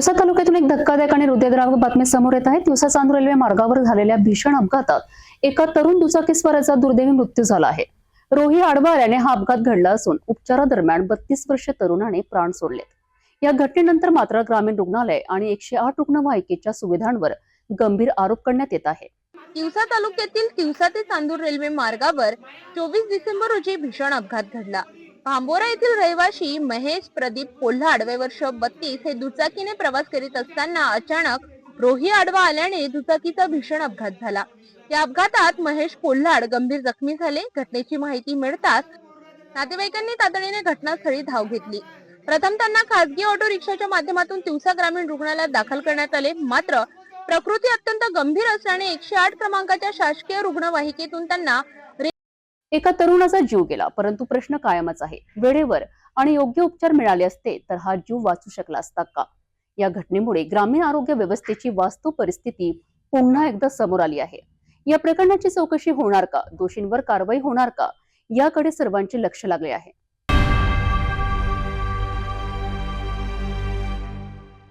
तिवसा तालुक्यातून एक धक्कादायक आणि हृदयद्रावक बातमी समोर येत आहे। तिवसा चांदूर रेल्वे मार्गावर झालेल्या भीषण अपघातात एका तरुण दुचाकीस्वाराचा दुर्दैवी मृत्यू झाला आहे। रोही आडवा याने हा अपघात घडला असून उपचारादरम्यान 32 वर्षीय तरुणाने प्राण सोडलेत। या घटनेनंतर मात्र ग्रामीण रुग्णालय आणि 108 रुग्णवाहिकेच्या सुविधांवर गंभीर आरोप करण्यात येत आहे। तिवसा तालुक्यातील तिवसा ते चांदूर रेल्वे मार्गावर 24 डिसेंबर रोजी भीषण अपघात घडला। भांबोरा येथील रहिवासी महेश प्रदीप कोल्हाड वय वर्ष 32 हे दुचाकीने प्रवास करीत असताना अचानक रोही आडवा आल्याने दुचाकीचा भीषण अपघात झाला। या अपघातात महेश कोल्हाड गंभीर जखमी झाले। घटनेची माहिती मिळताच नातेवाईकांनी तातडीने घटनास्थळी धाव घेतली। प्रथम त्यांना खासगी ऑटो रिक्षाच्या माध्यमातून तिवसा ग्रामीण रुग्णालयात दाखल करण्यात आले, मात्र प्रकृती अत्यंत गंभीर असल्याने 108 क्रमांकाच्या शासकीय रुग्णवाहिकेतून त्यांना एका तरुणाचा जीव गेला, परंतु प्रश्न कायमच आहे, वेळेवर आणि योग्य उपचार मिळाले असते तर हा जीव वाचू शकला असता का? या घटनेमुळे ग्रामीण आरोग्य व्यवस्थेची वास्तव परिस्थिती पुन्हा एकदा समोर आली आहे। या प्रकरणाची चौकशी होणार का? दोषींवर कारवाई होणार का? याकडे सर्वांचे लक्ष लागले आहे।